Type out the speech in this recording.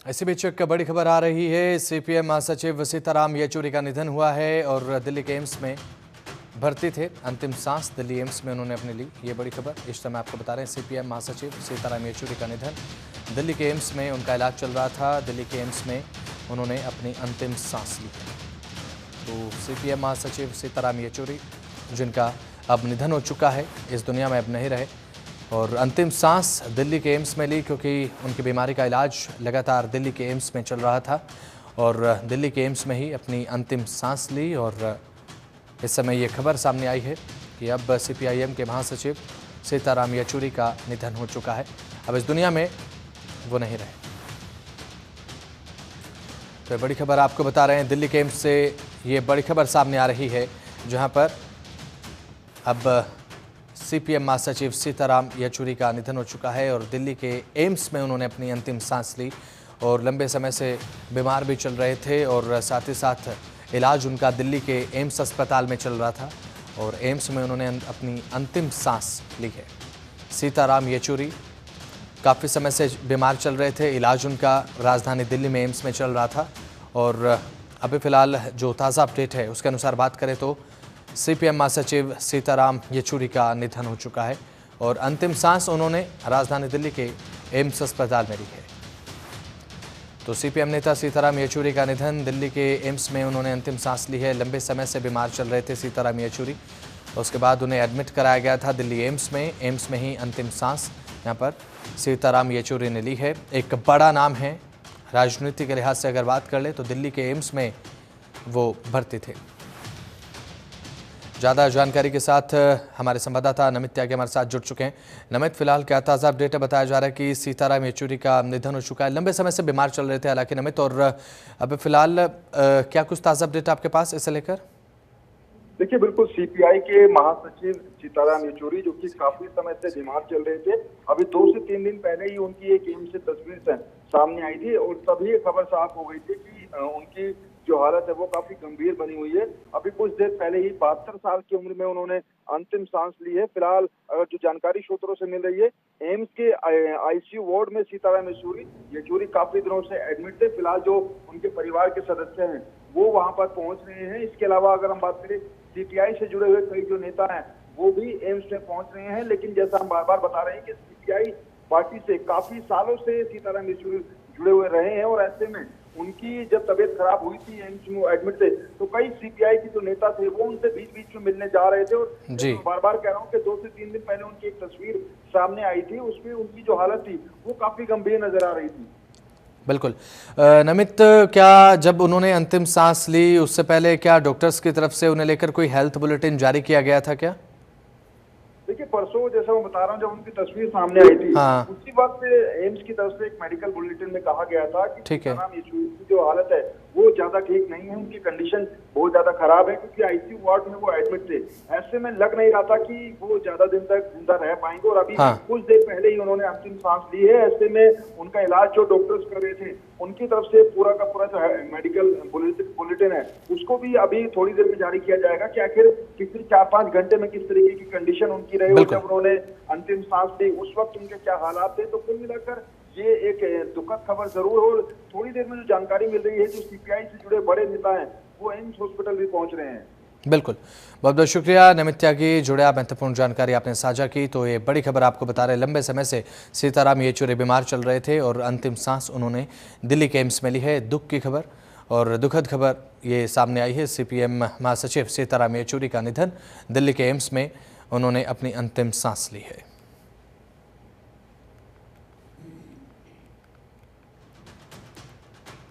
इसी बीच एक बड़ी खबर आ रही है। सीपीएम महासचिव सीताराम येचुरी का निधन हुआ है और दिल्ली के एम्स में भर्ती थे। अंतिम सांस दिल्ली एम्स में उन्होंने अपनी ली। ये बड़ी खबर इस समय आपको बता रहे हैं। सीपीएम महासचिव सीताराम येचुरी का निधन, दिल्ली के एम्स में उनका इलाज चल रहा था। दिल्ली के एम्स में उन्होंने अपनी अंतिम सांस ली। तो सीपीएम महासचिव सीताराम येचुरी, जिनका अब निधन हो चुका है, इस दुनिया में अब नहीं रहे और अंतिम सांस दिल्ली के एम्स में ली, क्योंकि उनकी बीमारी का इलाज लगातार दिल्ली के एम्स में चल रहा था और दिल्ली के एम्स में ही अपनी अंतिम सांस ली। और इस समय ये खबर सामने आई है कि अब सीपीआईएम के महासचिव सीताराम येचुरी का निधन हो चुका है, अब इस दुनिया में वो नहीं रहे। तो बड़ी खबर आपको बता रहे हैं, दिल्ली के एम्स से ये बड़ी खबर सामने आ रही है, जहां पर अब सीपीएम महासचिव सीताराम येचुरी का निधन हो चुका है और दिल्ली के एम्स में उन्होंने अपनी अंतिम सांस ली और लंबे समय से बीमार भी चल रहे थे और साथ ही साथ इलाज उनका दिल्ली के एम्स अस्पताल में चल रहा था और एम्स में उन्होंने अपनी अंतिम सांस ली है। सीताराम येचुरी काफ़ी समय से बीमार चल रहे थे, इलाज उनका राजधानी दिल्ली में एम्स में चल रहा था और अभी फ़िलहाल जो ताज़ा अपडेट है उसके अनुसार बात करें तो सीपीएम महासचिव सीताराम येचुरी का निधन हो चुका है और अंतिम सांस उन्होंने राजधानी दिल्ली के एम्स अस्पताल में ली है। तो सीपीएम नेता सीताराम येचुरी का निधन, दिल्ली के एम्स में उन्होंने अंतिम सांस ली है। लंबे समय से बीमार चल रहे थे सीताराम येचुरी, उसके बाद उन्हें एडमिट कराया गया था दिल्ली एम्स में ही अंतिम सांस यहाँ पर सीताराम येचुरी ने ली है। एक बड़ा नाम है, राजनीति के लिहाज से अगर बात कर ले तो दिल्ली के एम्स में वो भर्ती थे। ज़्यादा जानकारी के साथ हमारे संवाददाता नमित त्यागी हमारे साथ जुड़ चुके हैं। नमित, फिलहाल क्या ताज़ा अपडेट है? बताया जा रहा है कि सीताराम येचुरी का निधन हो चुका है। लंबे समय से बीमार चल रहे थे हालांकि नमित, और अभी फिलहाल क्या कुछ ताज़ा अपडेट आपके पास इसे लेकर? देखिए, बिल्कुल सीपीआई के महासचिव सीताराम येचुरी, जो कि काफी समय से बीमार चल रहे थे, अभी 2 से 3 दिन पहले ही उनकी एक एम्स से तस्वीर सामने आई थी और तभी खबर साफ हो गई थी कि उनकी जो हालत है वो काफी गंभीर बनी हुई है। अभी कुछ देर पहले ही 72 साल की उम्र में उन्होंने अंतिम सांस ली है। फिलहाल अगर जो जानकारी सूत्रों से मिल रही है, एम्स के आईसीयू वार्ड में सीताराम येचुरी काफी दिनों से एडमिट थे। फिलहाल जो उनके परिवार के सदस्य हैं वो वहां पर पहुंच रहे हैं। इसके अलावा अगर हम बात करें, सीपीआई से जुड़े हुए कई जो नेता हैं वो भी एम्स में पहुंच रहे हैं। लेकिन जैसा हम बार बार बता रहे हैं कि सीपीआई पार्टी से काफी सालों से सीताराम येचुरी जुड़े हुए रहे हैं और ऐसे में उनकी जब तबीयत खराब हुई थी, एम्स में एडमिट थे, तो कई सीपीआई के जो नेता थे वो उनसे बीच बीच में मिलने जा रहे थे। और बार बार कह रहा हूँ कि 2 से 3 दिन पहले उनकी एक तस्वीर सामने आई थी, उसमें उनकी जो हालत थी वो काफी गंभीर नजर आ रही थी। बिल्कुल नमित, क्या जब उन्होंने अंतिम सांस ली उससे पहले क्या डॉक्टर्स की तरफ से उन्हें लेकर कोई हेल्थ बुलेटिन जारी किया गया था क्या? देखिए, परसों जैसा मैं बता रहा हूँ, जब उनकी तस्वीर सामने आई थी, उसी वक्त एम्स की तरफ से एक मेडिकल बुलेटिन में कहा गया था कि सीताराम येचुरी की जो हालत है वो ज्यादा ठीक नहीं है, उनकी कंडीशन बहुत ज्यादा खराब है, क्योंकि आईसीयू वार्ड में वो एडमिट थे। ऐसे में लग नहीं रहा था कि वो ज्यादा दिन तक जिंदा रह पाएंगे और अभी कुछ देर पहले ही उन्होंने अंतिम सांस ली है। ऐसे में उनका इलाज जो डॉक्टर्स कर रहे थे उनकी तरफ से पूरा का पूरा जो है मेडिकल बुलेटिन है उसको भी अभी थोड़ी देर में जारी किया जाएगा कि आखिर पिछले 4-5 घंटे में किस तरीके की कंडीशन उनकी रही और जब उन्होंने अंतिम सांस ली उस वक्त उनके क्या हालात थे। तो कुल मिलाकर ये एक दुखद खबर जरूर हो। और थोड़ी देर में जो जानकारी मिल रही है, जो सीपीआई से जुड़े बड़े नेता हैं वो एम्स हॉस्पिटल भी पहुंच रहे हैं। बिल्कुल, बहुत बहुत शुक्रिया नमित त्यागी, जुड़े महत्वपूर्ण जानकारी आपने साझा की। तो ये बड़ी खबर आपको बता रहे, लंबे समय से सीताराम येचुरी बीमार चल रहे थे और अंतिम सांस उन्होंने दिल्ली के एम्स में ली है। दुख की खबर और दुखद खबर ये सामने आई है। सीपीएम महासचिव सीताराम येचुरी का निधन, दिल्ली के एम्स में उन्होंने अपनी अंतिम सांस ली है।